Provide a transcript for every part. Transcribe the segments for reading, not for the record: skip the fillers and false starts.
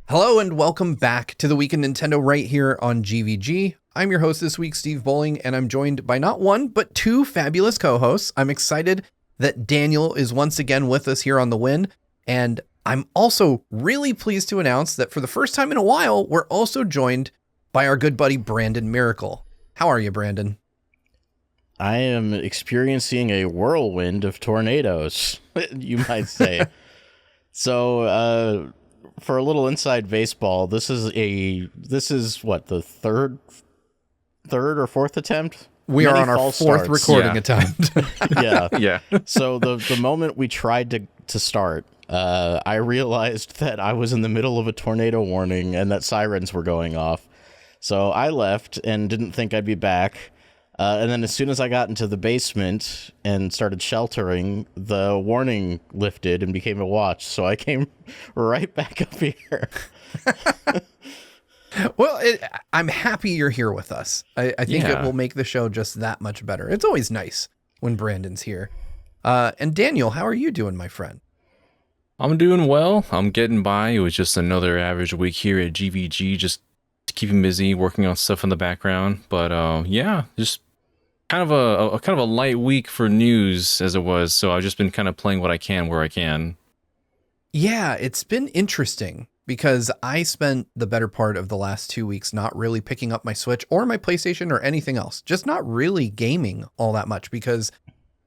Hello and welcome back to the Week in Nintendo right here on GVG. I'm your host this week, Steve Bowling, and I'm joined by not one, but two fabulous co-hosts. I'm excited that Daniel is once again with us here on The Win, and I'm also really pleased to announce that for the first time in a while, we're also joined by our good buddy Brandon Miracle. How are you, Brandon? I am experiencing a whirlwind of tornadoes, you might say. So, for a little inside baseball, this is what, the third or fourth attempt? We are on our fourth recording attempt. Yeah. So the moment we tried to start, I realized that I was in the middle of a tornado warning and that sirens were going off. So I left and didn't think I'd be back. And then as soon as I got into the basement and started sheltering, the warning lifted and became a watch. So I came right back up here. Well, I'm happy you're here with us. I think it will make the show just that much better. It's always nice when Brandon's here. And Daniel, how are you doing, my friend? I'm doing well. I'm getting by. It was just another average week here at GVG, just keeping busy, working on stuff in the background. But just kind of a light week for news as it was. So I've just been kind of playing what I can where I can. Yeah, it's been interesting because I spent the better part of the last 2 weeks not really picking up my Switch or my PlayStation or anything else, just not really gaming all that much because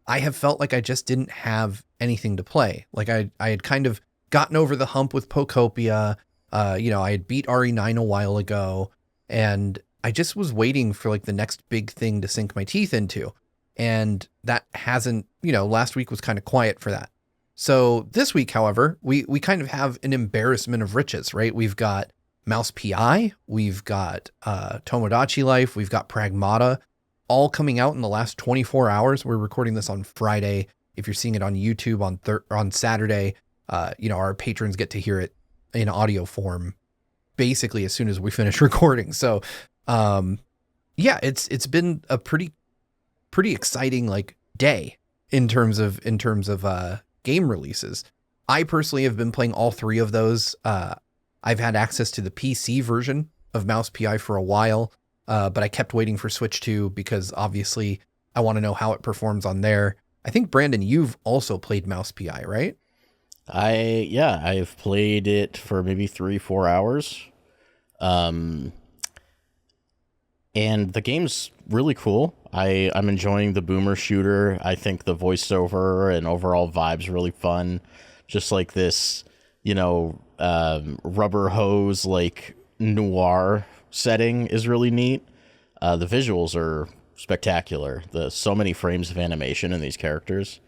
I have felt like I just didn't have anything to play. Like I had kind of gotten over the hump with Pokopia. I had beat RE9 a while ago, and I just was waiting for like the next big thing to sink my teeth into. And that hasn't, last week was kind of quiet for that. So this week, however, we kind of have an embarrassment of riches, right? We've got Mouse PI, we've got Tomodachi Life, we've got Pragmata, all coming out in the last 24 hours. We're recording this on Friday. If you're seeing it on YouTube on Saturday, our patrons get to hear it in audio form basically as soon as we finish recording. So, it's been a pretty exciting like day in terms of game releases. I personally have been playing all three of those. I've had access to the PC version of Mouse PI for a while, but I kept waiting for Switch 2 because obviously I want to know how it performs on there. I think, Brandon, you've also played Mouse PI, right? I've played it for maybe 3-4 hours. And the game's really cool. I'm enjoying the boomer shooter. I think the voiceover and overall vibe's really fun. Just like this, rubber hose, like noir setting is really neat. The visuals are spectacular. So many frames of animation in these characters.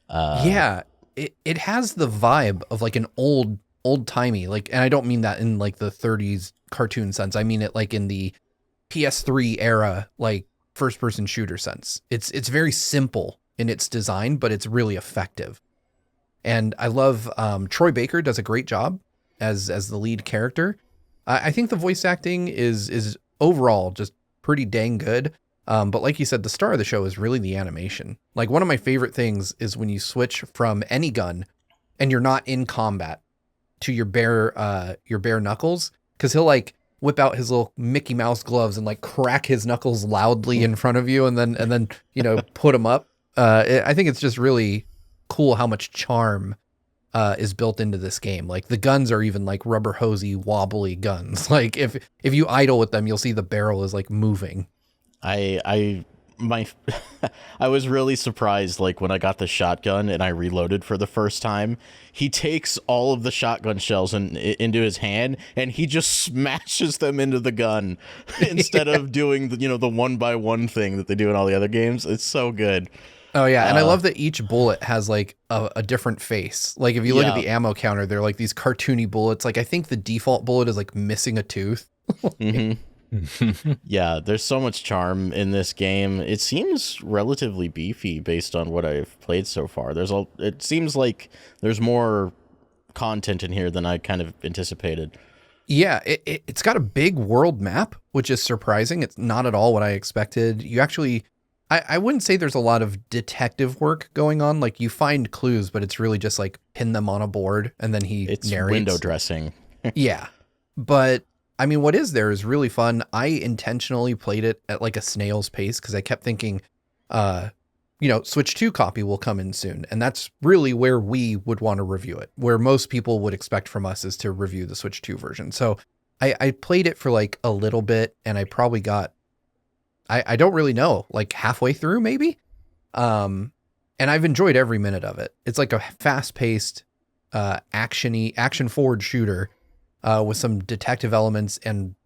It has the vibe of like an old timey, like, and I don't mean that in like the 30s cartoon sense. I mean it like in the PS3 era, like first person shooter sense. It's very simple in its design, but it's really effective. And I love Troy Baker does a great job as the lead character. I think the voice acting is overall just pretty dang good. But like you said, the star of the show is really the animation. Like one of my favorite things is when you switch from any gun and you're not in combat to your bare knuckles, because he'll like whip out his little Mickey Mouse gloves and like crack his knuckles loudly in front of you and then put them up. I think it's just really cool how much charm is built into this game. Like the guns are even like rubber hosey wobbly guns. Like if you idle with them, you'll see the barrel is like moving. I was really surprised, like when I got the shotgun and I reloaded for the first time. He takes all of the shotgun shells into his hand and he just smashes them into the gun instead of doing the 1-by-1 thing that they do in all the other games. It's so good. Oh yeah, and I love that each bullet has like a different face. Like if you look at the ammo counter, they're like these cartoony bullets. Like I think the default bullet is like missing a tooth. Mm-hmm. Yeah, there's so much charm in this game. It seems relatively beefy based on what I've played so far. It seems like there's more content in here than I kind of anticipated. Yeah, it's got a big world map, which is surprising. It's not at all what I expected. You actually, I wouldn't say there's a lot of detective work going on. Like you find clues, but it's really just like pin them on a board and then he it's narrates. window dressing. Yeah. But I mean, what is there is really fun. I intentionally played it at like a snail's pace because I kept thinking, uh, Switch 2 copy will come in soon. And that's really where we would want to review it, where most people would expect from us is to review the Switch 2 version. So I played it for like a little bit and I probably got, I don't really know, like halfway through maybe. And I've enjoyed every minute of it. It's like a fast paced, action forward shooter, with some detective elements and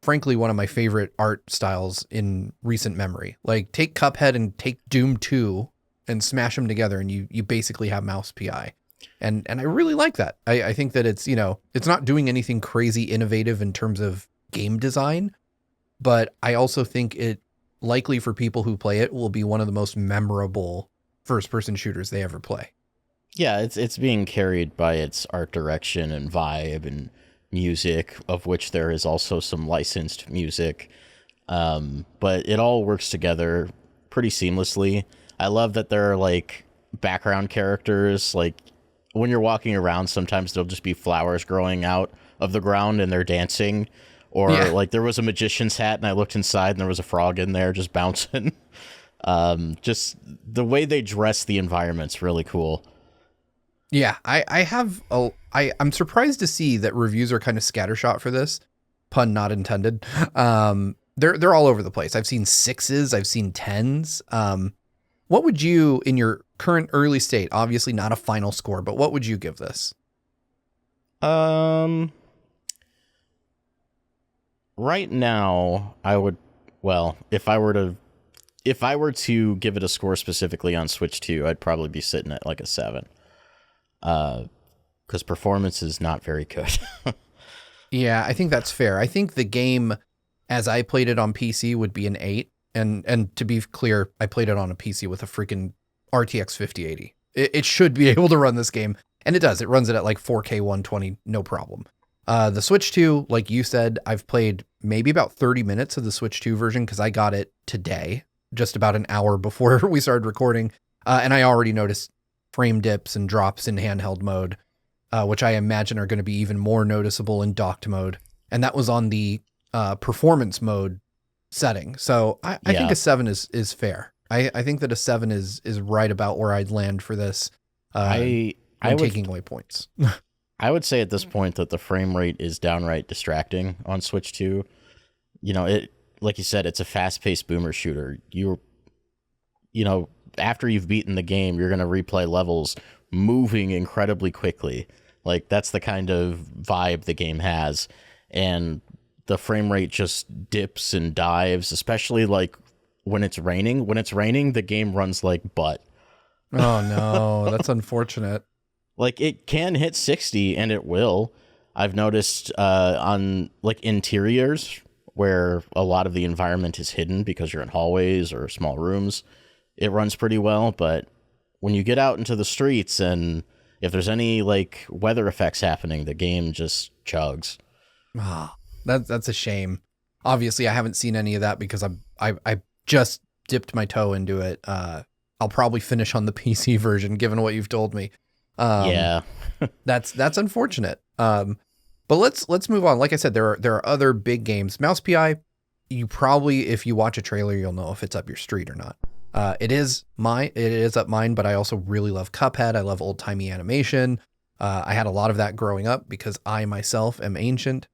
frankly, one of my favorite art styles in recent memory. Like take Cuphead and take Doom 2 and smash them together and you basically have mouse PI. And I really like that. I think that it's, it's not doing anything crazy innovative in terms of game design, but I also think it likely for people who play it will be one of the most memorable first person shooters they ever play. Yeah, it's being carried by its art direction and vibe and music, of which there is also some licensed music. But it all works together pretty seamlessly. I love that there are like background characters. Like when you're walking around, sometimes there'll just be flowers growing out of the ground and they're dancing. Or like there was a magician's hat and I looked inside and there was a frog in there just bouncing. Just the way they dress the environment's really cool. Yeah, I'm surprised to see that reviews are kind of scattershot for this, pun not intended. They're all over the place. I've seen 6s, I've seen 10s. What would you, in your current early state, obviously not a final score, but what would you give this? Right now, if I were to give it a score specifically on Switch 2, I'd probably be sitting at like a 7. Because performance is not very good. Yeah, I think that's fair. I think the game, as I played it on PC, would be an 8. And to be clear, I played it on a PC with a freaking RTX 5080. It should be able to run this game, and it does. It runs it at like 4K 120, no problem. The Switch 2, like you said, I've played maybe about 30 minutes of the Switch 2 version because I got it today, just about an hour before we started recording, and I already noticed frame dips and drops in handheld mode, which I imagine are going to be even more noticeable in docked mode. And that was on the performance mode setting. So I think a 7 is fair. I think that a 7 is right about where I'd land for this. I would taking away points. I would say at this point that the frame rate is downright distracting on Switch 2. It, like you said, it's a fast-paced boomer shooter. After you've beaten the game, you're going to replay levels moving incredibly quickly. Like that's the kind of vibe the game has. And the frame rate just dips and dives, especially like when it's raining. When it's raining, the game runs like butt. Oh no, that's unfortunate. Like it can hit 60 and it will. I've noticed on like interiors where a lot of the environment is hidden because you're in hallways or small rooms, it runs pretty well. But when you get out into the streets and if there's any like weather effects happening, the game just chugs. Ah, that's a shame. Obviously, I haven't seen any of that because I just dipped my toe into it. I'll probably finish on the PC version, given what you've told me. Yeah, that's unfortunate. But let's move on. Like I said, there are other big games. Mouse PI, you probably, if you watch a trailer, you'll know if it's up your street or not. It is up mine, but I also really love Cuphead. I love old timey animation. I had a lot of that growing up because I myself am ancient.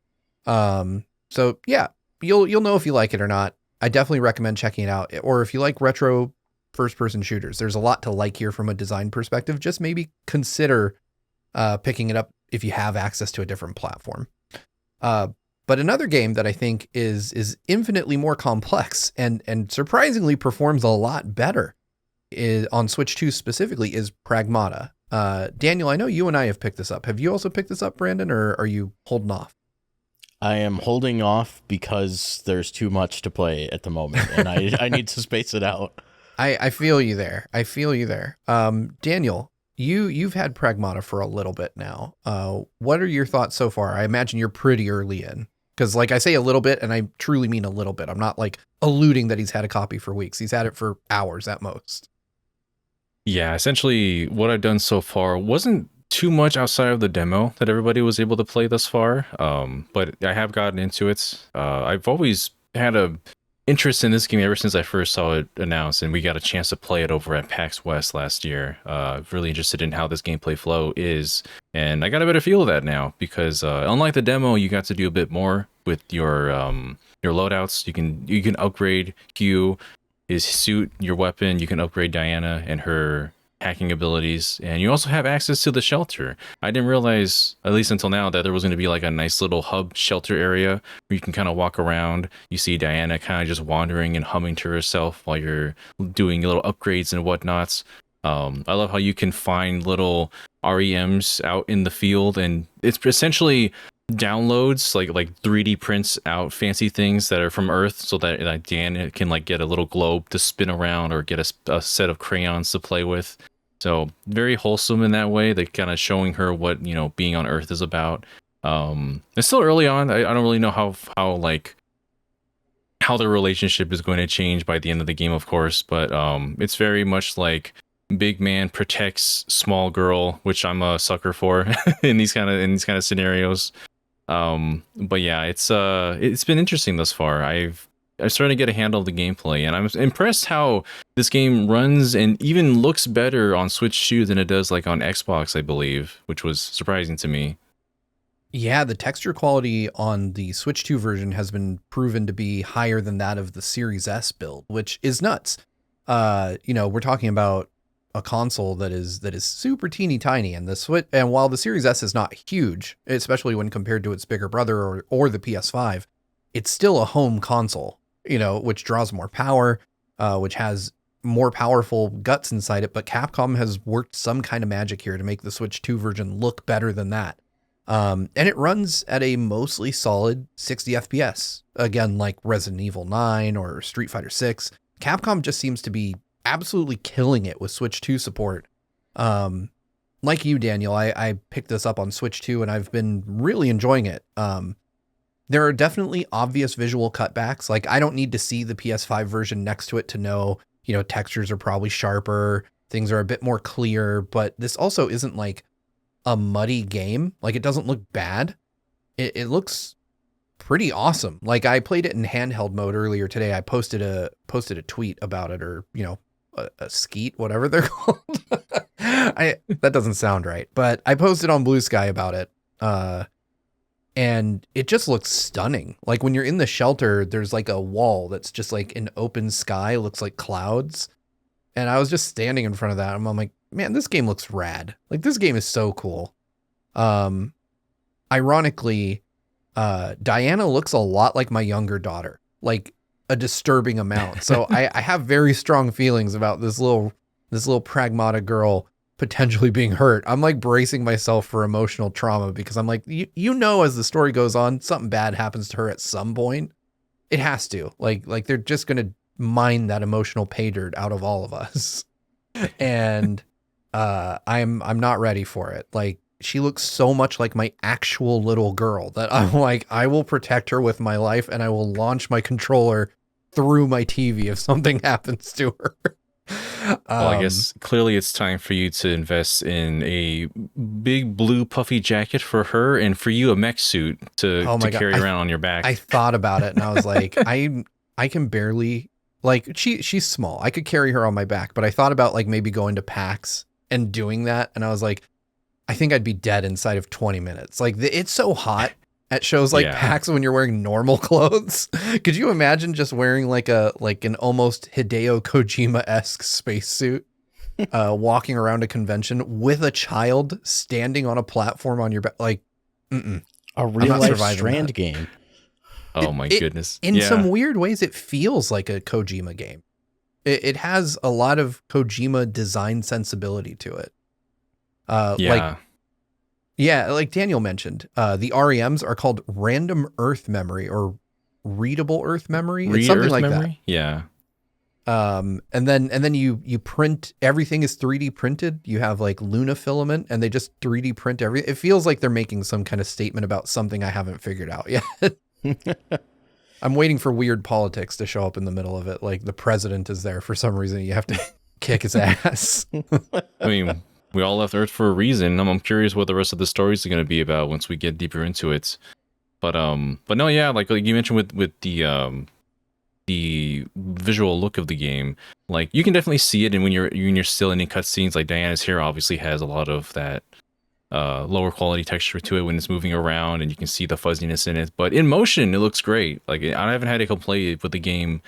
So yeah, you'll know if you like it or not. I definitely recommend checking it out. Or if you like retro first person shooters, there's a lot to like here from a design perspective. Just maybe consider picking it up if you have access to a different platform. But another game that I think is infinitely more complex and surprisingly performs a lot better on Switch 2 specifically is Pragmata. Daniel, I know you and I have picked this up. Have you also picked this up, Brandon, or are you holding off? I am holding off because there's too much to play at the moment, and I need to space it out. I feel you there. Daniel, you've had Pragmata for a little bit now. What are your thoughts so far? I imagine you're pretty early in. Because like I say a little bit, and I truly mean a little bit. I'm not like alluding that he's had a copy for weeks. He's had it for hours at most. Yeah, essentially what I've done so far wasn't too much outside of the demo that everybody was able to play thus far. But I have gotten into it. I've always had a interest in this game ever since I first saw it announced, and we got a chance to play it over at PAX West last year. Really interested in how this gameplay flow is, and I got a better feel of that now because unlike the demo, you got to do a bit more with your loadouts. You can upgrade Hugh, his suit, your weapon. You can upgrade Diana and her hacking abilities, and you also have access to the shelter. I didn't realize, at least until now, that there was going to be like a nice little hub shelter area where you can kind of walk around. You see Diana kind of just wandering and humming to herself while you're doing little upgrades and whatnots. I love how you can find little REMs out in the field, and it's essentially downloads like 3D prints out fancy things that are from Earth, so that like Diana can like get a little globe to spin around or get a set of crayons to play with. So very wholesome in that way. They kind of showing her what, you know, being on Earth is about. It's still early on. I don't really know how the relationship is going to change by the end of the game, of course. But it's very much like big man protects small girl, which I'm a sucker for in these kind of scenarios. But yeah, it's been interesting thus far. I'm starting to get a handle of the gameplay, and I'm impressed how this game runs and even looks better on Switch 2 than it does like on Xbox, I believe, which was surprising to me. Yeah, the texture quality on the Switch 2 version has been proven to be higher than that of the Series S build, which is nuts. We're talking about a console that is super teeny tiny, and the Switch, and while the Series S is not huge, especially when compared to its bigger brother or the PS5, it's still a home console, which draws more power, which has more powerful guts inside it. But Capcom has worked some kind of magic here to make the Switch 2 version look better than that. And it runs at a mostly solid 60 FPS. Again, like Resident Evil 9 or Street Fighter 6. Capcom just seems to be absolutely killing it with Switch 2 support. Like you, Daniel, I picked this up on Switch 2 and I've been really enjoying it. There are definitely obvious visual cutbacks. Like, I don't need to see the PS5 version next to it to know, textures are probably sharper, things are a bit more clear, but this also isn't like a muddy game. Like, it doesn't look bad. It looks pretty awesome. Like, I played it in handheld mode earlier today. I posted a tweet about it, or, a skeet, whatever they're called. That doesn't sound right, but I posted on Bluesky about it. And it just looks stunning. Like, when you're in the shelter, there's like a wall that's just like an open sky, looks like clouds. And I was just standing in front of that. And I'm like, man, this game looks rad. Like, this game is so cool. Ironically, Diana looks a lot like my younger daughter, like a disturbing amount. So I have very strong feelings about this little Pragmata girl potentially being hurt. I'm like bracing myself for emotional trauma because I'm like, as the story goes on, something bad happens to her at some point. It has to. Like they're just gonna mine that emotional pay dirt out of all of us. And I'm not ready for it. Like, she looks so much like my actual little girl that I'm like, I will protect her with my life, and I will launch my controller through my TV if something happens to her. Well, I guess clearly it's time for you to invest in a big blue puffy jacket for her, and for you a mech suit to carry around on your back. I thought about it, and I was like, I can barely, like, she's small. I could carry her on my back, but I thought about like maybe going to PAX and doing that, and I was like, I think I'd be dead inside of 20 minutes. Like, it's so hot at shows like PAX when you're wearing normal clothes. Could you imagine just wearing like an almost Hideo Kojima-esque spacesuit, walking around a convention with a child standing on a platform on your back? Like, a real life Strand game. Oh my goodness. In some weird ways, it feels like a Kojima game. It has a lot of Kojima design sensibility to it. Like Daniel mentioned, the REMs are called random Earth memory or readable Earth memory. It's something like that. Yeah. And then you print, everything is 3D printed. You have like Luna filament, and they just 3D print everything. It feels like they're making some kind of statement about something I haven't figured out yet. I'm waiting for weird politics to show up in the middle of it. Like, the president is there for some reason. You have to kick his ass. I mean, we all left Earth for a reason. I'm curious what the rest of the stories are going to be about once we get deeper into it. But no, yeah, like you mentioned with the visual look of the game, like you can definitely see it, and when you're still in cutscenes, like Diana's hair obviously has a lot of that lower quality texture to it when it's moving around, and you can see the fuzziness in it. But in motion, it looks great. Like I haven't had a complaint with the game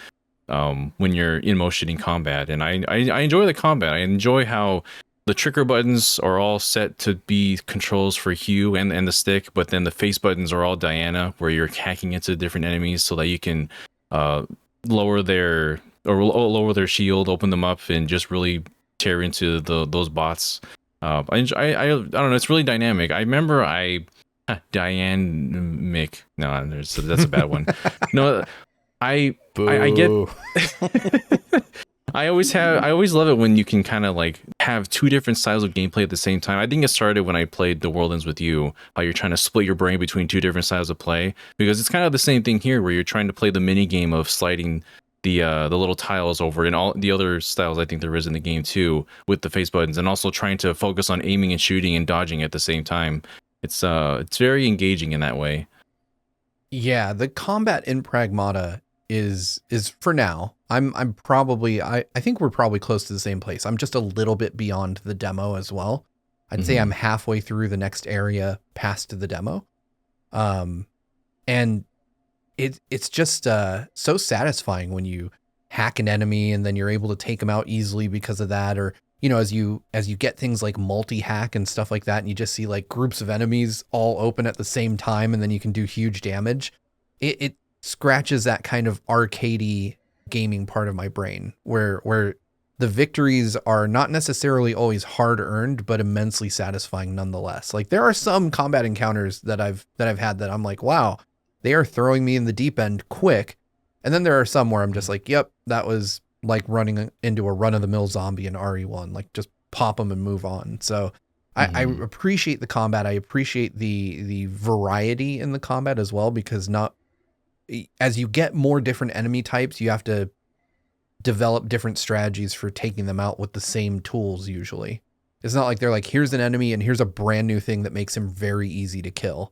when you're in motion in combat, and I enjoy the combat. I enjoy how the trigger buttons are all set to be controls for Hugh and the stick, but then the face buttons are all Diana, where you're hacking into different enemies so that you can lower their shield, open them up, and just really tear into those bots. I don't know. It's really dynamic. I remember dynamic. No, that's a bad one. No, I get. I always love it when you can kind of like have two different styles of gameplay at the same time. I think it started when I played The World Ends With You, how you're trying to split your brain between two different styles of play, because it's kind of the same thing here where you're trying to play the mini game of sliding the little tiles over, and all the other styles I think there is in the game too with the face buttons, and also trying to focus on aiming and shooting and dodging at the same time. It's very engaging in that way. Yeah, the combat in Pragmata is for now. I'm probably I think we're probably close to the same place. I'm just a little bit beyond the demo as well. I'd say I'm halfway through the next area past the demo. And it's just so satisfying when you hack an enemy and then you're able to take them out easily because of that, or as you get things like multi-hack and stuff like that, and you just see like groups of enemies all open at the same time, and then you can do huge damage. It scratches that kind of arcadey gaming part of my brain where the victories are not necessarily always hard earned, but immensely satisfying nonetheless. Like there are some combat encounters that I've had that I'm like, wow, they are throwing me in the deep end quick. And then there are some where I'm just like, yep, that was like running into a run of the mill zombie in RE1, like just pop them and move on. So I appreciate the combat. I appreciate the variety in the combat as well, because as you get more different enemy types, you have to develop different strategies for taking them out with the same tools. Usually it's not like they're like, here's an enemy and here's a brand new thing that makes him very easy to kill.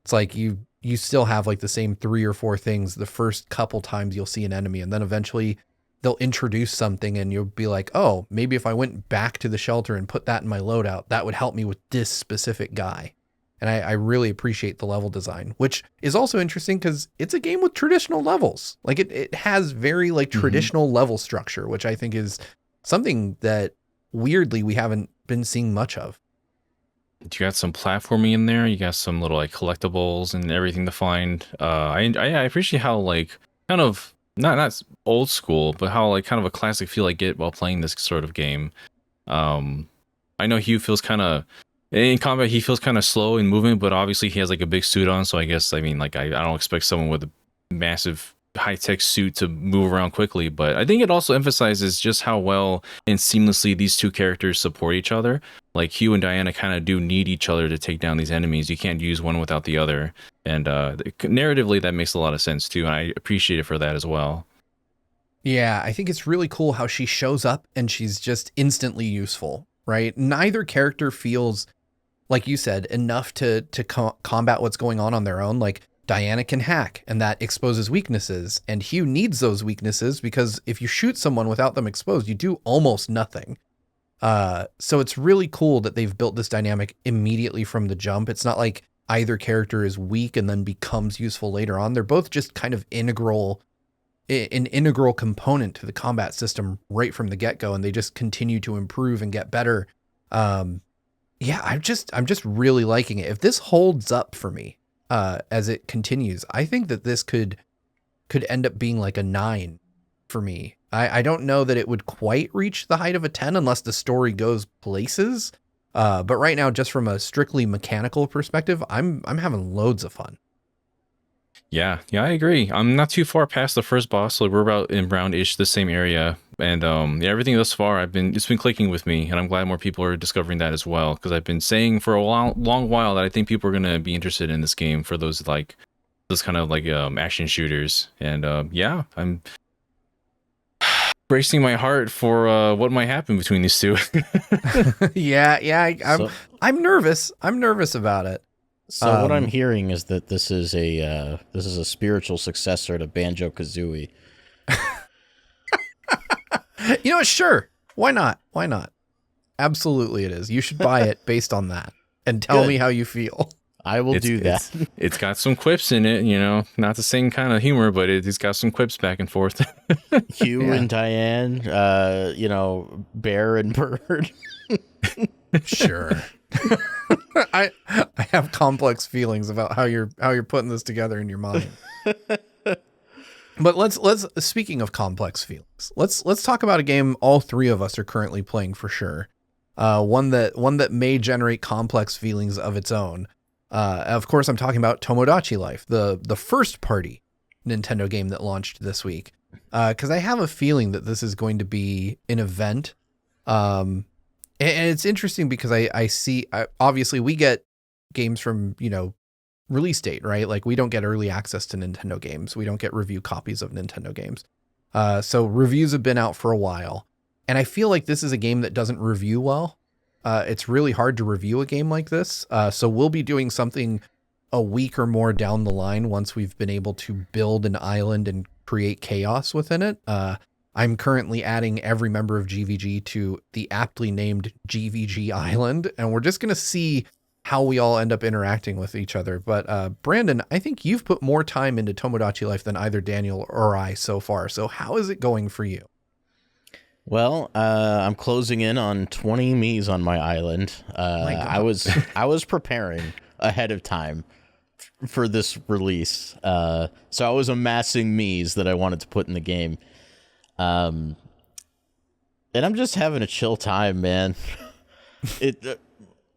It's like you still have like the same 3 or 4 things the first couple times you'll see an enemy, and then eventually they'll introduce something and you'll be like, oh, maybe if I went back to the shelter and put that in my loadout, that would help me with this specific guy. And I really appreciate the level design, which is also interesting because it's a game with traditional levels. Like it has very like traditional level structure, which I think is something that weirdly we haven't been seeing much of. You got some platforming in there. You got some little like collectibles and everything to find. I appreciate how like kind of not old school, but how like kind of a classic feel I get while playing this sort of game. I know Hugh feels kind of in combat. He feels kind of slow in movement, but obviously he has like a big suit on. So I guess I don't expect someone with a massive high-tech suit to move around quickly, but I think it also emphasizes just how well and seamlessly these two characters support each other. Like Hugh and Diana kind of do need each other to take down these enemies. You can't use one without the other, and narratively that makes a lot of sense too, and I appreciate it for that as well. Yeah, I think it's really cool how she shows up and she's just instantly useful, right? Neither character feels, like you said, enough to combat what's going on their own. Like Diana can hack, and that exposes weaknesses, and Hugh needs those weaknesses because if you shoot someone without them exposed, you do almost nothing. So it's really cool that they've built this dynamic immediately from the jump. It's not like either character is weak and then becomes useful later on. They're both just kind of an integral component to the combat system right from the get-go, and they just continue to improve and get better. Yeah, I'm just really liking it. If this holds up for me, as it continues, I think that this could end up being like a 9 for me. I don't know that it would quite reach the height of a 10 unless the story goes places. But right now, just from a strictly mechanical perspective, I'm having loads of fun. Yeah, I agree. I'm not too far past the first boss, so we're about in around-ish the same area. And yeah, everything thus far, it's been clicking with me, and I'm glad more people are discovering that as well. Because I've been saying for a long while that I think people are gonna be interested in this game for those kind of like action shooters. And yeah, bracing my heart for what might happen between these two. I'm nervous. I'm nervous about it. So what I'm hearing is that this is a spiritual successor to Banjo-Kazooie. You know what? Sure. Why not? Why not? Absolutely, it is. You should buy it based on that and tell me how you feel. I will do that. It's got some quips in it, not the same kind of humor, but it's got some quips back and forth. Hugh and Diane, Bear and Bird. Sure. I have complex feelings about how you're putting this together in your mind. But let's speaking of complex feelings, let's talk about a game all three of us are currently playing for sure. One that may generate complex feelings of its own. Of course, I'm talking about Tomodachi Life, the first party Nintendo game that launched this week. Because I have a feeling that this is going to be an event. And it's interesting because I see obviously we get games from, release date, right? Like we don't get early access to Nintendo games. We don't get review copies of Nintendo games. So reviews have been out for a while. And I feel like this is a game that doesn't review well. It's really hard to review a game like this. So we'll be doing something a week or more down the line once we've been able to build an island and create chaos within it. I'm currently adding every member of GVG to the aptly named GVG Island, and we're just going to see how we all end up interacting with each other. But Brandon, I think you've put more time into Tomodachi Life than either Daniel or I so far. So how is it going for you? Well, I'm closing in on 20 Miis on my island. I was preparing ahead of time for this release. So I was amassing Miis that I wanted to put in the game. And I'm just having a chill time, man.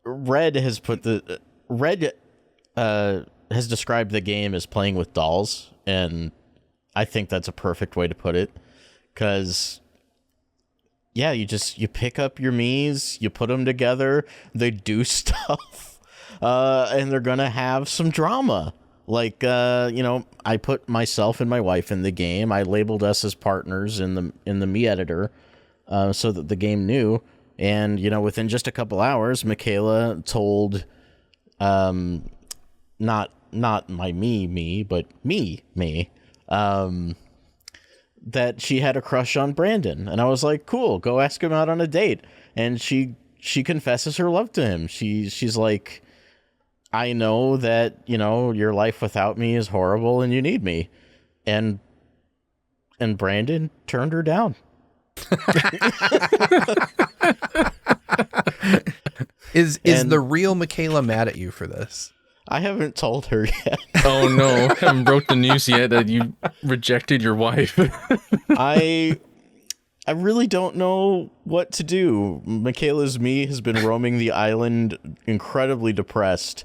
Red has described the game as playing with dolls, and I think that's a perfect way to put it. Because you pick up your Miis, you put them together, they do stuff, and they're gonna have some drama. Like, I put myself and my wife in the game. I labeled us as partners in the Mii editor, so that the game knew. And, within just a couple hours, Michaela told, not my me, but me, that she had a crush on Brandon. And I was like, cool, go ask him out on a date. And she confesses her love to him. She's like, I know that, your life without me is horrible and you need me. And Brandon turned her down. Is the real Michaela mad at you for this? I haven't told her yet. Oh no, I haven't broke the news yet that you rejected your wife. I really don't know what to do. Michaela's Mii has been roaming the island incredibly depressed.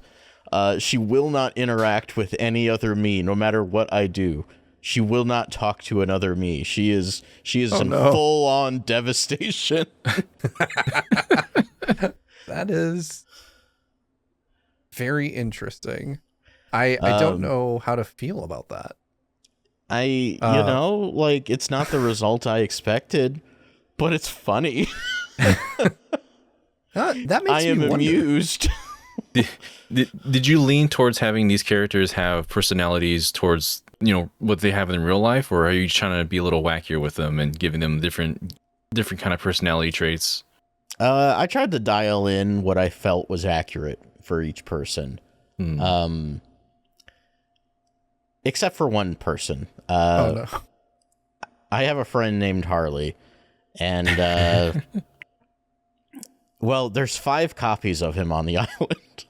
She will not interact with any other Mii, no matter what I do. She will not talk to another Mii. She is full-on devastation. That is very interesting. I don't know how to feel about that. It's not the result I expected, but it's funny. That makes I am me wonder. amused. Did you lean towards having these characters have personalities towards what they have in real life, or are you trying to be a little wackier with them and giving them different kind of personality traits? I tried to dial in what I felt was accurate for each person. Except for one person. Oh no. I have a friend named Harley, and well, there's 5 copies of him on the island.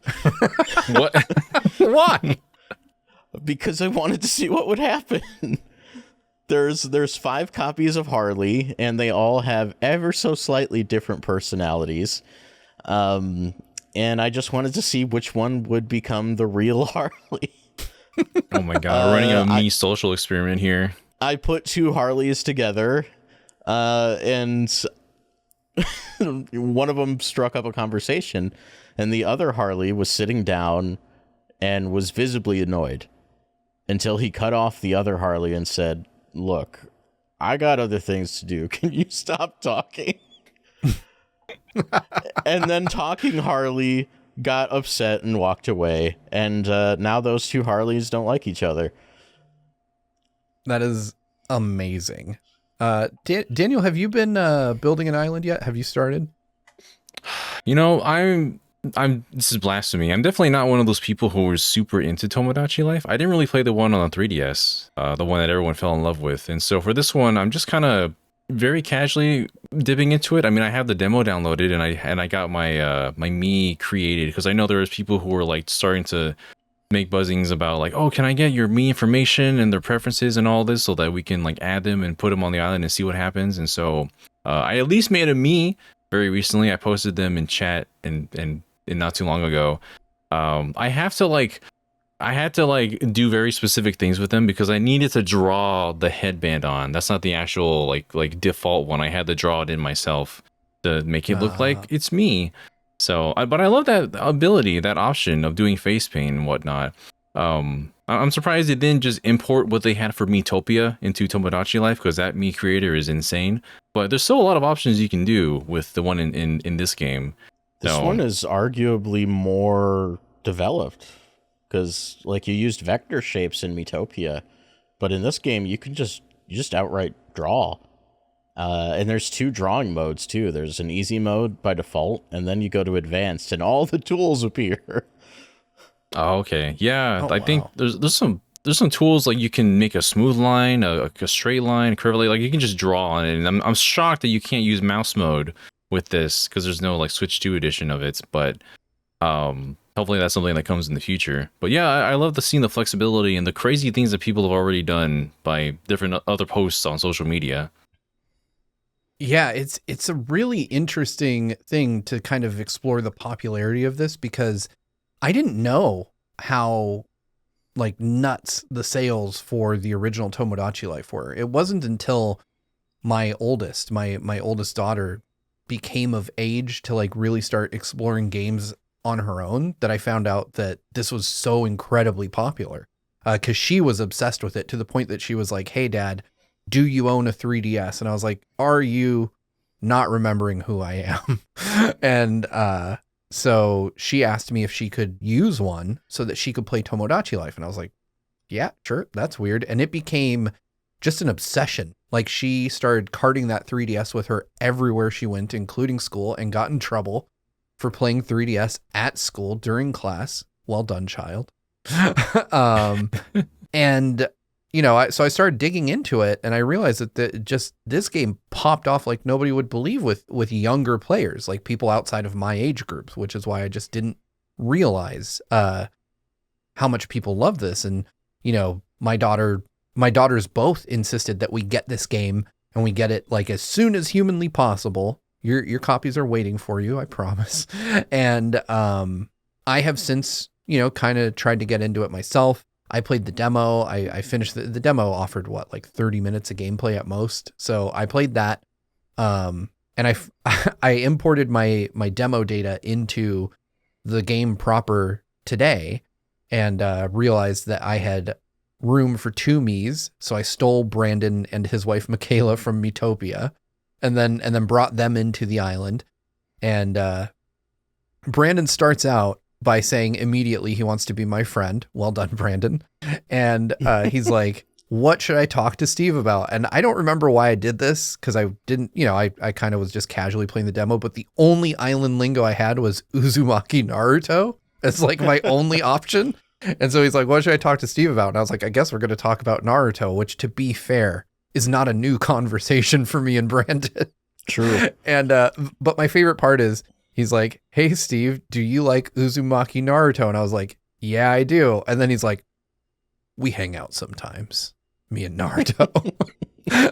What? Why? Because I wanted to see what would happen. There's 5 copies of Harley, and they all have ever so slightly different personalities. And I just wanted to see which one would become the real Harley. Oh my god, we're running a Mii social experiment here. I put 2 Harleys together, and one of them struck up a conversation, and the other Harley was sitting down and was visibly annoyed until he cut off the other Harley and said, "Look, I got other things to do. Can you stop talking? And then talking Harley got upset and walked away. And now those two Harleys don't like each other. That is amazing. Daniel, have you been building an island yet? Have you started? You know, this is blasphemy. I'm definitely not one of those people who was super into Tomodachi Life. I didn't really play the one on the 3DS, the one that everyone fell in love with. And so for this one, I'm just kind of very casually dipping into it. I mean, I have the demo downloaded and I got my my me created, because I know there was people who were like starting to make buzzings about like, oh, can I get your me information and their preferences and all this so that we can like add them and put them on the island and see what happens. And so I at least made a me very recently. I posted them in chat and not too long ago. I had to like do very specific things with them because I needed to draw the headband on. That's not the actual like default one. I had to draw it in myself to make it look like it's me. So, but I love that ability, that option of doing face paint and whatnot. I'm surprised it didn't just import what they had for Miitopia into Tomodachi Life, because that me creator is insane. But there's still a lot of options you can do with the one in this game. This one is arguably more developed, because like you used vector shapes in Miitopia, but in this game you just outright draw. And there's 2 drawing modes too. There's an easy mode by default, and then you go to advanced, and all the tools appear. Oh, okay. Yeah, Oh, I think there's some tools like you can make a smooth line, a straight line, curvy, like you can just draw on it. And I'm shocked that you can't use mouse mode with this because there's no like Switch 2 edition of it. But hopefully that's something that comes in the future. But yeah, I love seeing the flexibility and the crazy things that people have already done by different other posts on social media. Yeah, it's a really interesting thing to kind of explore the popularity of this, because I didn't know how like nuts the sales for the original Tomodachi Life were. It wasn't until my oldest daughter became of age to like really start exploring games on her own that I found out that this was so incredibly popular. 'Cause she was obsessed with it to the point that she was like, "Hey Dad, do you own a 3DS?" And I was like, "Are you not remembering who I am?" And so she asked me if she could use one so that she could play Tomodachi Life. And I was like, yeah, sure. That's weird. And it became just an obsession. Like she started carting that 3DS with her everywhere she went, including school, and got in trouble for playing 3DS at school during class. Well done, child. And you know, so I started digging into it, and I realized that this game popped off like nobody would believe with younger players, like people outside of my age groups, which is why I just didn't realize how much people love this. And you know, my daughters both insisted that we get this game, and we get it like as soon as humanly possible. Your copies are waiting for you, I promise. And I have since, you know, kind of tried to get into it myself. I played the demo. I finished the demo offered like 30 minutes of gameplay at most. So I played that. And I imported my demo data into the game proper today, and realized that I had room for 2 Miis. So I stole Brandon and his wife Michaela from Miitopia, and then brought them into the island. And Brandon starts out by saying immediately he wants to be my friend. Well done, Brandon. And he's like, what should I talk to Steve about? And I don't remember why I did this, because I didn't, you know, I kind of was just casually playing the demo, but the only island lingo I had was Uzumaki Naruto as like my only option. And so he's like, what should I talk to Steve about? And I was like, I guess we're going to talk about Naruto, which, to be fair, is not a new conversation for me and Brandon. True. And but my favorite part is he's like, hey Steve, do you like Uzumaki Naruto? And I was like, yeah, I do. And then he's like, we hang out sometimes, me and Naruto.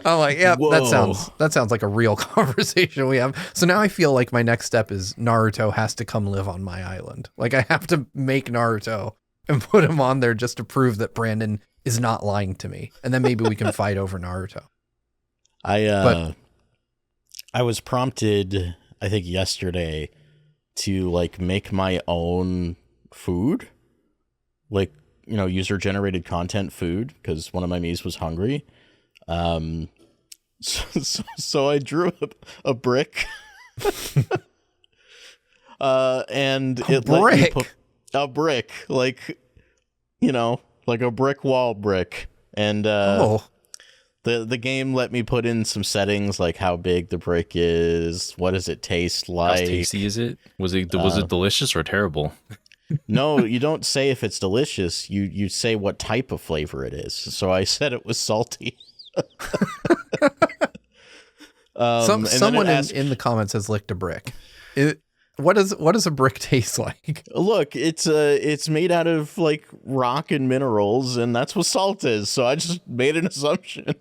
I'm like, yeah, that sounds like a real conversation we have. So now I feel like my next step is Naruto has to come live on my island. Like I have to make Naruto and put him on there just to prove that Brandon is not lying to me. And then maybe we can fight over Naruto. I was prompted, I think yesterday, to like make my own food, like, you know, user generated content food, because one of my Miis was hungry. So I drew a brick, and it let you put a brick, like, like a brick wall brick, and the game let me put in some settings like how big the brick is, what does it taste like, how tasty is it? Was it delicious or terrible? No, you don't say if it's delicious. You say what type of flavor it is. So I said it was salty. Someone in the comments has licked a brick. What does a brick taste like? Look, it's made out of like rock and minerals, and that's what salt is. So I just made an assumption.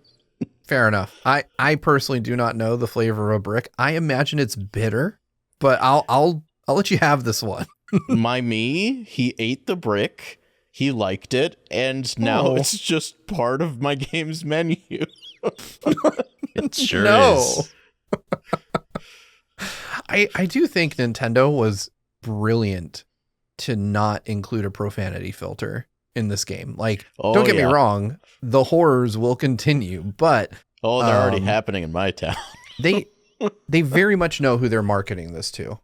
Fair enough. I personally do not know the flavor of a brick. I imagine it's bitter, but I'll let you have this one. He ate the brick, he liked it, and now it's just part of my game's menu. It sure is. I do think Nintendo was brilliant to not include a profanity filter in this game. Like, don't get me wrong, the horrors will continue, but they're already happening in my town. they very much know who they're marketing this to.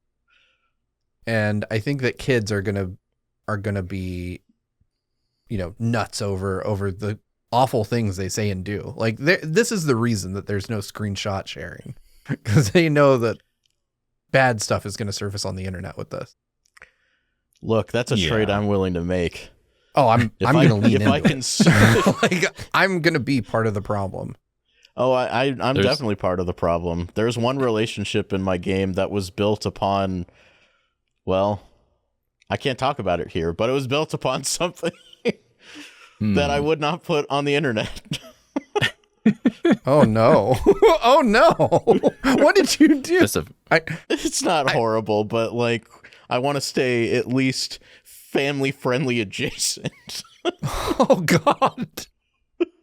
And I think that kids are gonna be, nuts over the awful things they say and do. Like, this is the reason that there's no screenshot sharing, because they know that bad stuff is going to surface on the internet with this. Look, that's a trade I'm willing to make. Oh, I'm going to lean into it. Like, I'm going to be part of the problem. Oh, I'm definitely part of the problem. There's one relationship in my game that was built upon, well, I can't talk about it here, but it was built upon something that I would not put on the internet. Oh no. Oh no. What did you do? It's not horrible, but like, I want to stay at least family friendly adjacent. Oh God.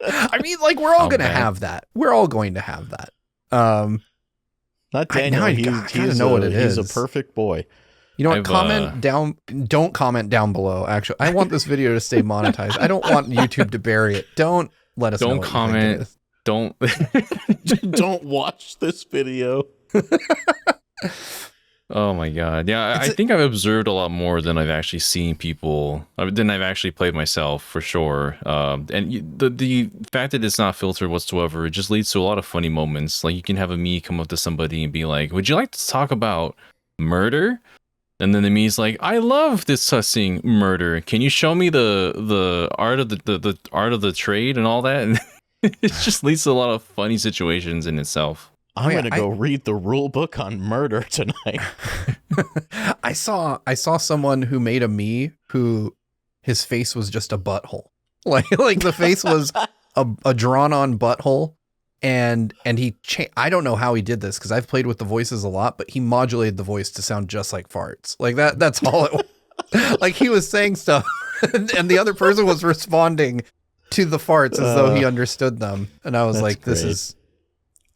I mean, like, we're all going to have that. We're all going to have that. Not Daniel. He's a perfect boy. You know what? Don't comment down below. Actually, I want this video to stay monetized. I don't want YouTube to bury it. Don't let us know. Don't comment. Don't watch this video. Oh my God. Yeah, I think I've observed a lot more than I've actually seen people, than I've actually played myself, for sure. And the fact that it's not filtered whatsoever, it just leads to a lot of funny moments. Like, you can have a me come up to somebody and be like, would you like to talk about murder? And then the me's like, I love discussing murder. Can you show me the art of the art of the trade and all that? And it just leads to a lot of funny situations in itself. I'm going to go read the rule book on murder tonight. I saw someone who made a me who his face was just a butthole. Like the face was a drawn on butthole. And he I don't know how he did this, because I've played with the voices a lot, but he modulated the voice to sound just like farts. Like that's all it was. Like, he was saying stuff and the other person was responding to the farts as though he understood them. And I was like, this is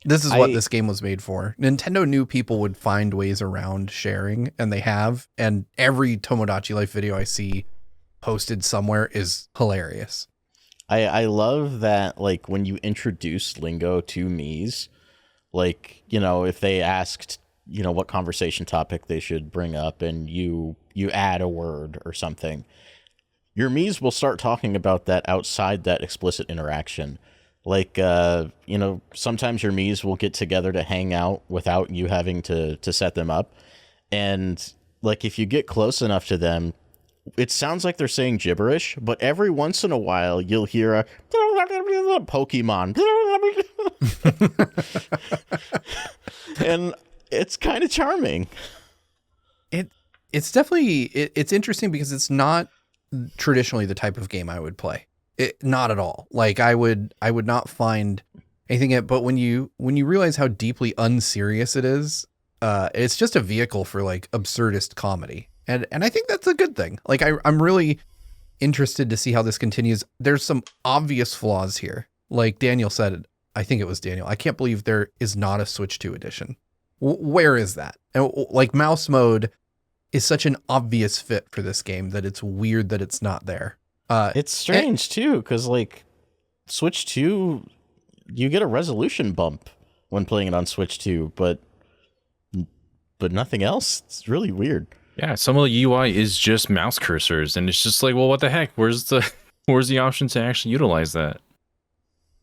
what this game was made for. Nintendo knew people would find ways around sharing, and they have. And every Tomodachi Life video I see posted somewhere is hilarious. I love that, like, when you introduce lingo to Mii's, like, if they asked, what conversation topic they should bring up, and you add a word or something, your Mii's will start talking about that outside that explicit interaction. Like, sometimes your Mii's will get together to hang out without you having to set them up. And, like, if you get close enough to them, it sounds like they're saying gibberish, but every once in a while you'll hear a Pokemon. And it's kind of charming. It's definitely it's interesting, because it's not traditionally the type of game I would play. Not at all. Like, I would not find anything, but when you realize how deeply unserious it is, it's just a vehicle for, like, absurdist comedy. And I think that's a good thing. Like, I'm really interested to see how this continues. There's some obvious flaws here. Like Daniel said, I think it was Daniel, I can't believe there is not a Switch 2 edition. Where is that? And, like, mouse mode is such an obvious fit for this game that it's weird that it's not there. It's strange too, because, like, Switch 2, you get a resolution bump. when playing it on Switch too, but nothing else. It's really weird. Yeah, some of the UI is just mouse cursors, and it's just like, well, what the heck? Where's the option to actually utilize that?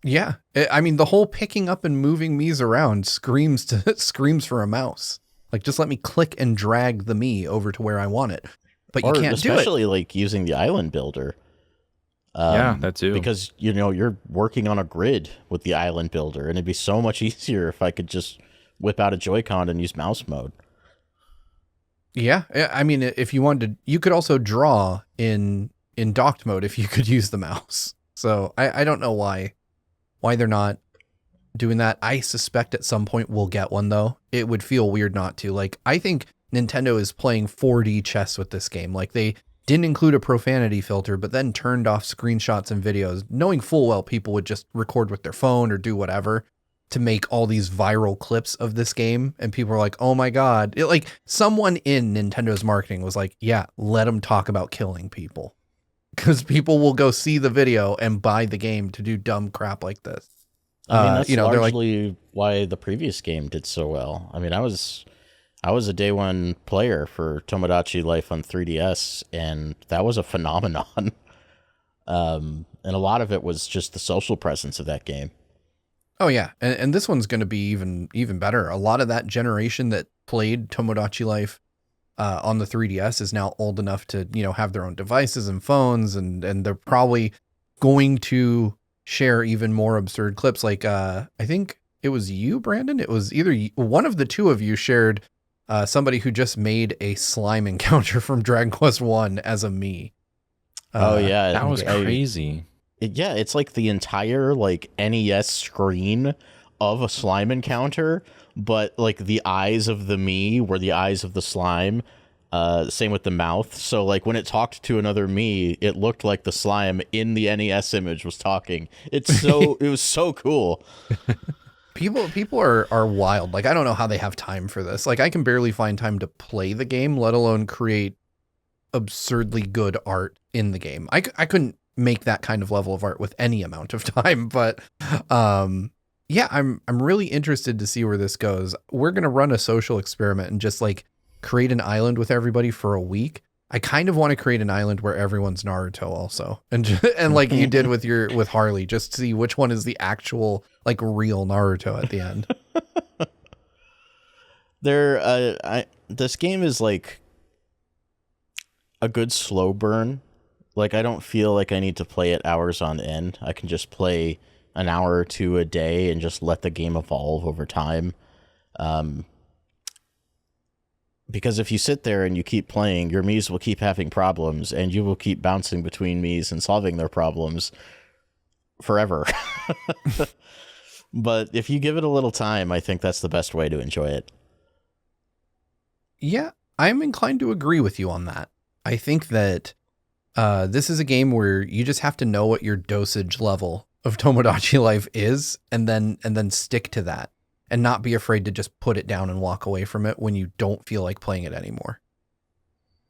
Yeah, I mean, the whole picking up and moving Mii's around screams for a mouse. Like, just let me click and drag the Mii over to where I want it. But you can't do it. Especially like using the island builder. Yeah, that too. Because, you know, you're working on a grid with the island builder, and it'd be so much easier if I could just whip out a Joy-Con and use mouse mode. Yeah, I mean, if you wanted to, you could also draw in docked mode if you could use the mouse. So I don't know why they're not doing that. I suspect at some point we'll get one, though. It would feel weird not to. Like, I think Nintendo is playing 4D chess with this game. Like, they didn't include a profanity filter, but then turned off screenshots and videos, knowing full well people would just record with their phone or do whatever to make all these viral clips of this game. And people are like, oh my God. Like, someone in Nintendo's marketing was like, yeah, let them talk about killing people. Because people will go see the video and buy the game to do dumb crap like this. I mean, that's largely they're like, why the previous game did so well. I mean, I was a day one player for Tomodachi Life on 3DS, and that was a phenomenon. And a lot of it was just the social presence of that game. Oh yeah, and this one's going to be even better. A lot of that generation that played Tomodachi Life on the 3DS is now old enough to, have their own devices and phones, and they're probably going to share even more absurd clips. Like I think it was you, Brandon. It was either one of the two of you shared somebody who just made a slime encounter from Dragon Quest 1 as a Mii. Oh yeah, that was crazy. It's like the entire like NES screen of a slime encounter, but like the eyes of the Mii were the eyes of the slime. Same with the mouth. So like when it talked to another Mii, it looked like the slime in the NES image was talking. It was so cool. People are wild. Like, I don't know how they have time for this. Like, I can barely find time to play the game, let alone create absurdly good art in the game. I couldn't make that kind of level of art with any amount of time, but yeah, I'm really interested to see where this goes. We're going to run a social experiment and just like create an island with everybody for a week. I kind of want to create an island where everyone's Naruto also. And like you did with Harley, just see which one is the actual like real Naruto at the end. This game is like a good slow burn. Like, I don't feel like I need to play it hours on end. I can just play an hour or two a day and just let the game evolve over time. Because if you sit there and you keep playing, your Miis will keep having problems, and you will keep bouncing between Miis and solving their problems forever. But if you give it a little time, I think that's the best way to enjoy it. Yeah, I'm inclined to agree with you on that. I think that this is a game where you just have to know what your dosage level of Tomodachi Life is, and then stick to that, and not be afraid to just put it down and walk away from it when you don't feel like playing it anymore.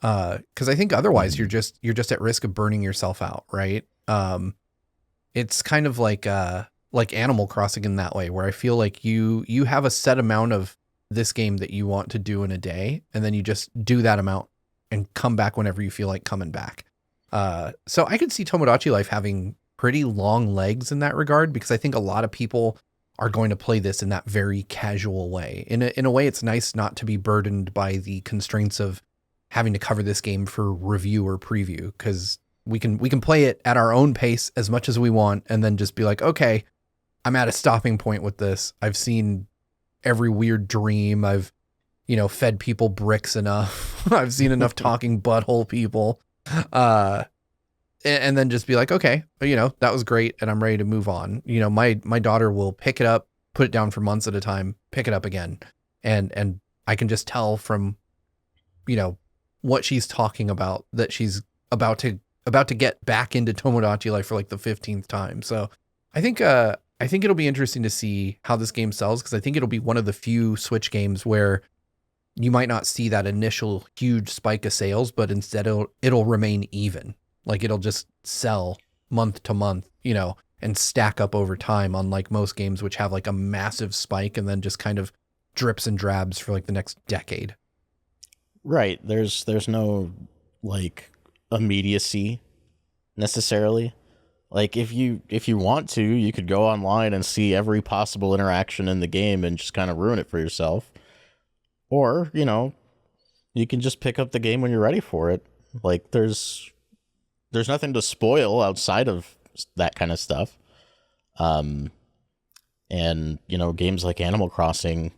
Because I think otherwise you're just at risk of burning yourself out, right? It's kind of like Animal Crossing in that way, where I feel like you have a set amount of this game that you want to do in a day, and then you just do that amount and come back whenever you feel like coming back. So I could see Tomodachi Life having pretty long legs in that regard, because I think a lot of people are going to play this in that very casual way. In a way, it's nice not to be burdened by the constraints of having to cover this game for review or preview, because we can play it at our own pace as much as we want, and then just be like, okay, I'm at a stopping point with this. I've seen every weird dream. I've, fed people bricks enough. I've seen enough talking butthole people. And then just be like, okay, that was great, and I'm ready to move on. My daughter will pick it up, put it down for months at a time, pick it up again. And I can just tell from, what she's talking about that she's about to get back into Tomodachi Life for like the 15th time. So I think it'll be interesting to see how this game sells, because I think it'll be one of the few Switch games where you might not see that initial huge spike of sales, but instead it'll remain even. Like, it'll just sell month to month, and and stack up over time, unlike most games which have like a massive spike and then just kind of drips and drabs for like the next decade. Right. There's no like immediacy necessarily. Like if you want to, you could go online and see every possible interaction in the game and just kind of ruin it for yourself. Or, you know, you can just pick up the game when you're ready for it. Like there's nothing to spoil outside of that kind of stuff. And you know, games like Animal Crossing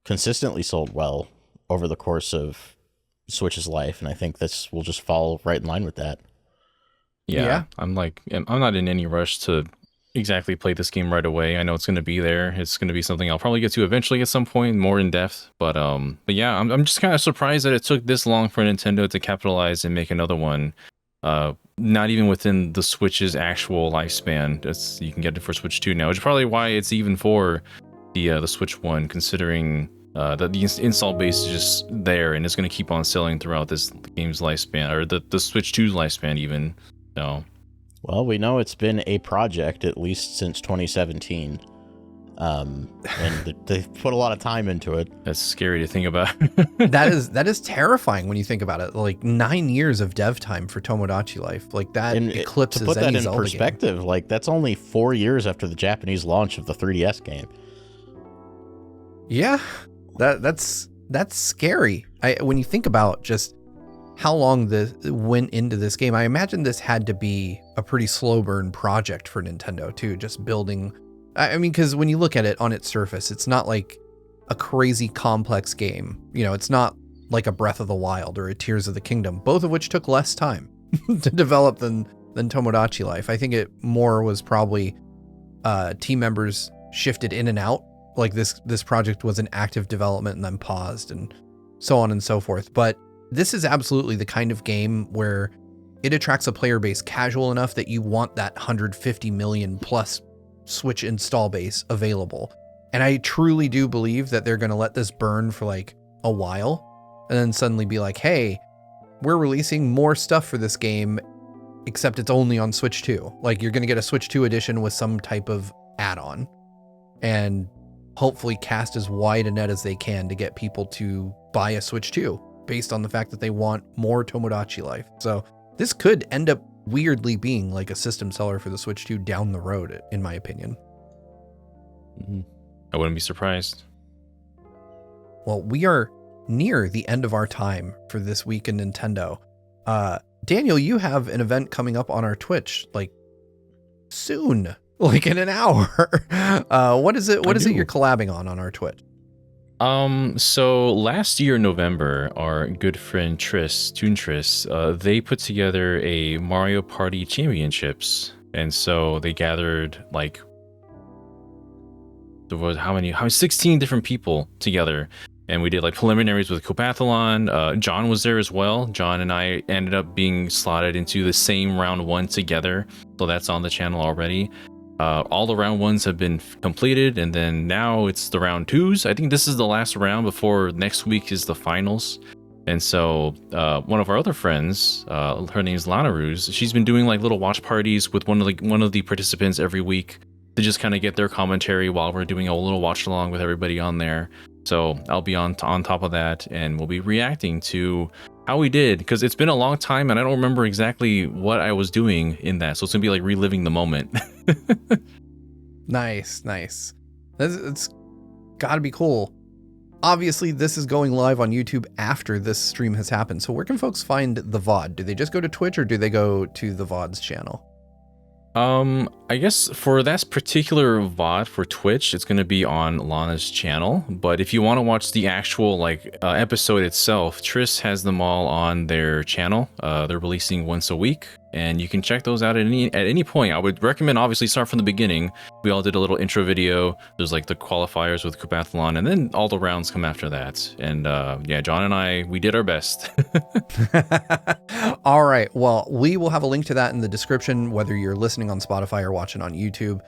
consistently sold well over the course of Switch's life, and I think this will just fall right in line with that. Yeah. I'm not in any rush to exactly play this game right away. I know it's going to be there. It's going to be something I'll probably get to eventually at some point, more in depth. But yeah, I'm just kind of surprised that it took this long for Nintendo to capitalize and make another one. Not even within the Switch's actual lifespan. You can get it for Switch 2 now, which is probably why it's even for the Switch 1, considering that the install base is just there and it's going to keep on selling throughout this game's lifespan, or the Switch 2's lifespan even. So, well, we know it's been a project at least since 2017. And they've put a lot of time into it. That's scary to think about. That is terrifying when you think about it. Like 9 years of dev time for Tomodachi Life, like that eclipses to put that any in Zelda perspective. game. Like that's only 4 years after the Japanese launch of the 3DS game. Yeah, that's scary. When you think about just how long this went into this game, I imagine this had to be a pretty slow burn project for Nintendo too, just building. I mean, because when you look at it on its surface, it's not like a crazy complex game. You know, it's not like a Breath of the Wild or a Tears of the Kingdom, both of which took less time to develop than Tomodachi Life. I think it more was probably team members shifted in and out. Like this project was in active development and then paused and so on and so forth. But this is absolutely the kind of game where it attracts a player base casual enough that you want that 150 million plus Switch install base available. And I truly do believe that they're going to let this burn for like a while and then suddenly be like, hey, we're releasing more stuff for this game, except it's only on Switch 2. Like you're going to get a Switch 2 edition with some type of add-on and hopefully cast as wide a net as they can to get people to buy a Switch 2 based on the fact that they want more Tomodachi Life. So this could end up weirdly being like a system seller for the Switch 2 down the road, in my opinion. I wouldn't be surprised. Well, we are near the end of our time for this week in Nintendo. Daniel, you have an event coming up on our Twitch, like soon, like in an hour. What is it? What is it you're collabing on our Twitch? So last year, November, our good friend Toon Tris, they put together a Mario Party Championships. And so they gathered like, there was how many 16 different people together. And we did like preliminaries with Copathlon. John was there as well. John and I ended up being slotted into the same round one together. So that's on the channel already. All the round ones have been completed, and then now it's the round twos. I think this is the last round before next week is the finals. And so one of our other friends, her name is Lana Ruse, she's been doing like little watch parties with one of the participants every week to just kind of get their commentary while we're doing a little watch along with everybody on there. So I'll be on top of that, and we'll be reacting to how we did, because it's been a long time and I don't remember exactly what I was doing in that. So it's gonna be like reliving the moment. Nice. It's gotta be cool. Obviously, this is going live on YouTube after this stream has happened. So where can folks find the VOD? Do they just go to Twitch or do they go to the VOD's channel? I guess for that particular VOD for Twitch, it's going to be on Lana's channel. But if you want to watch the actual like episode itself, Triss has them all on their channel. They're releasing once a week, and you can check those out at any point. I would recommend obviously start from the beginning. We all did a little intro video. There's like the qualifiers with Copathlon, and then all the rounds come after that. And yeah, John and I, we did our best. All right. Well, we will have a link to that in the description, whether you're listening on Spotify or watching on YouTube.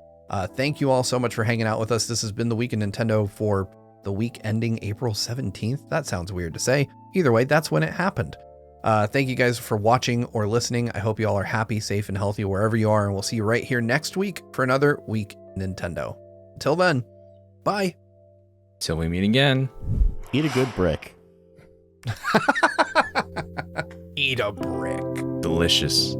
Thank you all so much for hanging out with us. This has been the Week in Nintendo for the week ending April 17th. That sounds weird to say. Either way, that's when it happened. Thank you guys for watching or listening. I hope you all are happy, safe, and healthy wherever you are, and we'll see you right here next week for another Week Nintendo. Until then, bye. Till we meet again. Eat a good brick. Eat a brick. Delicious.